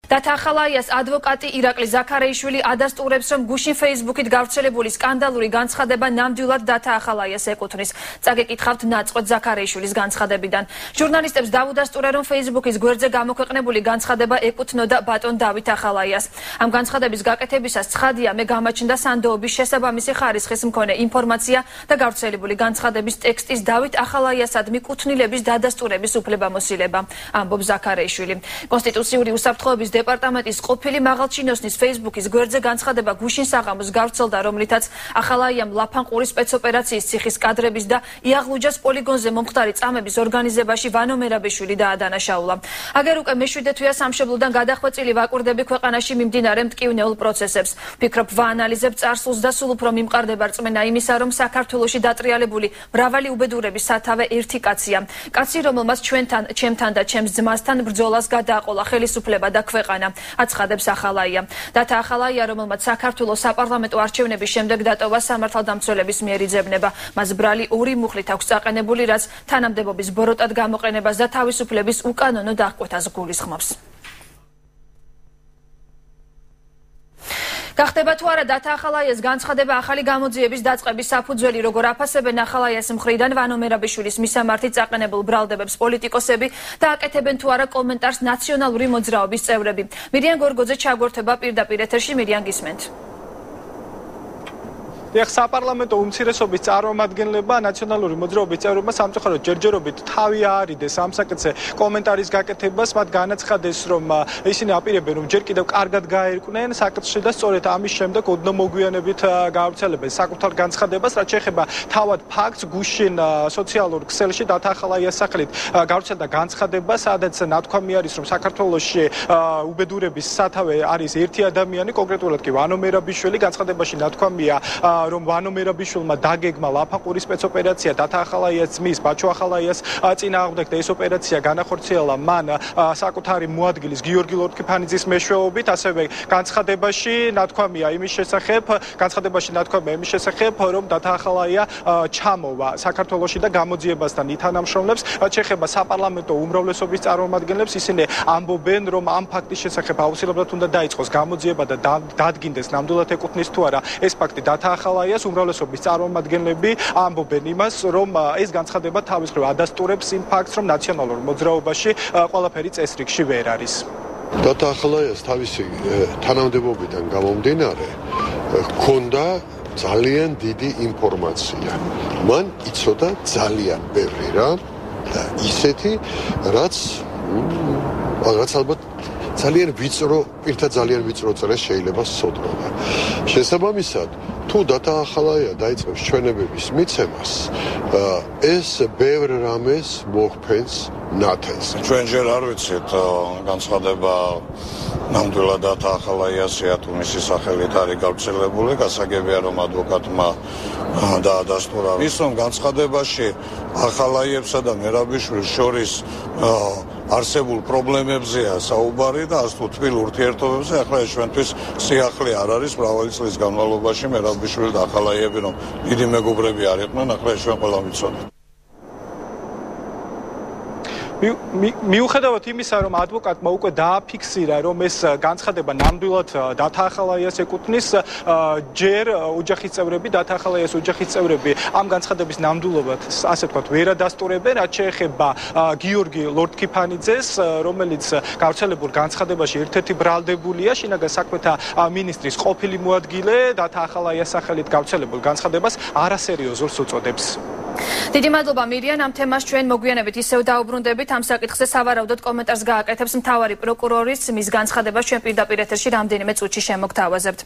დათახალაიას ადვოკატი ირაკლი ზაქარეიშვილი ადასტურებს, რომ გუშინ Facebook-ით გავრცელებული სკანდალური განცხადება ნამდვილად დათახალაიას ეკუთვნის. წაგეკითხავთ ნაწყვეტ ზაქარეიშვილის განცხადებიდან. ჟურნალისტებს დაუდასტურა, რომ Facebook-ის გვერდზე გამოქვეყნებული განცხადება ეკუთვნოდა ბატონ დავით ახალაიას. ამ განცხადების გაკეთებისას ცხადია, მე გამაჩნდა სანდოობის შესაბამისი ხარისხის მქონე ინფორმაცია და გავრცელებული განცხადების ტექსტის დავით ახალაიასადმი კუთვნილების დადასტურების უფლებამოსილება, ამბობს ზაქარეიშვილი. კონსტიტუციური უსაფრთხოების დეპარტამენტის ყოფილი მაღალჩინოსნის Facebook-ის გვერდზე განცხადება გუშინ საღამოს გავრცელდა, რომლითაც ახალაიამ ლაფანყურის სპეცოპერაციის ციხის კადრების და იაღლუჯას პოლიგონზე მომხდარი წამების ორგანიზებაში ვანო მერაბიშვილი დაადანაშაულა. აგერ უკვე მე-7 თვეა სამშობლოდან გადახვეწილი ვაკურდები ქვეყანაში მიმდინარე მტკივნეულ პროცესებს. ვფიქრობ, ვაანალიზებ წარსულს და სულ უფრო მიმყარდება რწმენა იმისა, რომ საქართველოში დატრიალებული მრავალი უბედურების სათავე ერთი კაცია. კაცი, რომელმაც ჩემთან და ჩემს ძმასთან ბრძოლას გადააყოლა ხელისუფლება და ქვეყანა. აცხადებს ახალაია. დათა ახალაია, რომელმაც საქართველოს საპარლამენტო არჩევნების შემდეგ დატოვა სამართალდამცველების მიერ იძებნება. მას ბრალი 2 მუხლით აქვს წაყენებული, რაც თანამდებობის ბოროტად გამოყენებას და თავისუფლების უკანონო დახკვეთას გულისხმობს. გახდება თუ არა დათა ახალაიას განცხადება ახალი გამოძიების დაწყების საფუძველი, როგორ აფასებენ ახალაიას მხრიდან ვანო მერაბიშვილის მისამართით წაყენებულ ბრალდებებს პოლიტიკოსები და აკეთებენ თუ არა კომენტარს ნაციონალური მოძრაობის წევრები. მირიან გორგოძე ჩაგვერთვება პირდაპირ ეთერში. მირიან, გისმენთ. საპარლამენტო უმცირესობის წარმომადგენლება ნაციონალური მოძრაობის წევრებმა სამწუხაროდ ჯერჯერობით თავი აარიდეს ამ საკითხზე კომენტარის გაკეთებას. მათ განაცხადეს, რომ ისინი აპირებენ, რომ ჯერ კიდევ კარგად გაერკვნენ საკითხში და სწორედ ამის შემდეგ ოდნავ მოგვიანებით გაავრცელებენ საკუთარ განცხადებას. რაც შეეხება თავად ფაქტს, გუშინ სოციალურ ქსელში დათა ახალაიას სახელით გავრცელდა განცხადება, სადაც ნათქვამი არის, რომ საქართველოში უბედურების სათავე არის ერთი ადამიანი, კონკრეტულად კი ვანო მერაბიშვილი. განცხადებაში ნათქვამია, რომ ვანო მერაბიშვილმა დაგეგმა ლაფანყურის სპეცოპერაცია დათა ახალაიას ძმის ბაჩო ახალაიას წინააღმდეგ და ეს ოპერაცია განახორციელა მან საკუთარი მოადგილის გიორგი ლორთქიფანიძის მეშვეობით. ასევე განცხადებაში ნათქვამია იმის შესახებ, რომ დათა ახალაია ჩამოვა საქართველოში და გამოძიებასთან ითანამშრომლებს. შეეხება საპარლამენტო უმრავლესობის წარმომადგენლებს, ისინი ამბობენ, რომ ამ ფაქტის შესახებ აუცილებლად უნდა დაიწყოს გამოძიება და დადგინდეს ნამდვილად ეკუთვნის თუ არა ეს ფაქტი დათა ახალაიას. უმრავლესობის წარმომადგენლები ამბობენ იმას, რომ ეს განცხადება თავის მხრივ ადასტურებს იმ ფაქტს, რომ ნაციონალურ მოძრაობაში ყველაფერი წესრიგში ვერ არის. დათა ახალაიას თავისი თანამდებობიდან გამომდინარე ჰქონდა ძალიან დიდი ინფორმაცია. მან იცოდა ძალიან ბევრი რამ და ისეთი, რაც ალბათ ძალიან ვიწრო წრეს შეიძლება სოდროვა. შესაბამისად, თუ დათა ახალაია დაიწყებს ჩვენებების მიცემას, ეს ბევრ რამეს მოხფენს ნათელს. ჩვენ ჯერ არ ვიცით განცხადება ნამდვილად დათა ახალაიასია თუ მისი სახელით არის გავრცელებული. გასაგებია, რომ ადვოკატმა დაადასტურა ის, რომ განცხადებაში ახალაიებსა და მერაბიშვილს შორის არსებულ პრობლემებზეა საუბარი და ასე თუ თბილ ურთიერთობებზე. ახლა ეს ჩვენთვის სიახლე არ არის. მრავალი წლის განმავლობაში მერაბიშვილი და ახალაიები რომ დიდი მეგობრები არ იყვნენ, ახლა ეს ჩვენ ყველა ვიცოდით. მიუხედავად იმისა, რომ ადვოკატმა უკვე დააფიქსირა, რომ ეს განცხადება ნამდვილად დათა ახალაიას ეკუთვნის, ჯერ ოჯახის წევრები, დათა ახალაიას ოჯახის წევრები ამ განცხადების ნამდვილობად, ასე ვთქვათ, ვერ ადასტურებენ. რაც შეეხება გიორგი ლორთქიფანიძეს, რომელიც გავრცელებულ განცხადებაში ერთ-ერთი ბრალდებულია, შინაგან საქმეთა მინისტრის ყოფილი მოადგილე, დათა ახალაიას სახელით გავრცელებულ განცხადებას არასერიოზულს უწოდებს. დიდი მადლობა მირიან. ამ თემას ჩვენ მოგვიანებით ისევ დაუბრუნდებით. ამ საკითხზე სავარაუდოდ კომენტარს გააკეთებს მთავარი პროკურორის. მის განცხადებას ჩვენ პირდაპირ ეთერში რამდენიმე წუთში შემოგთავაზებთ.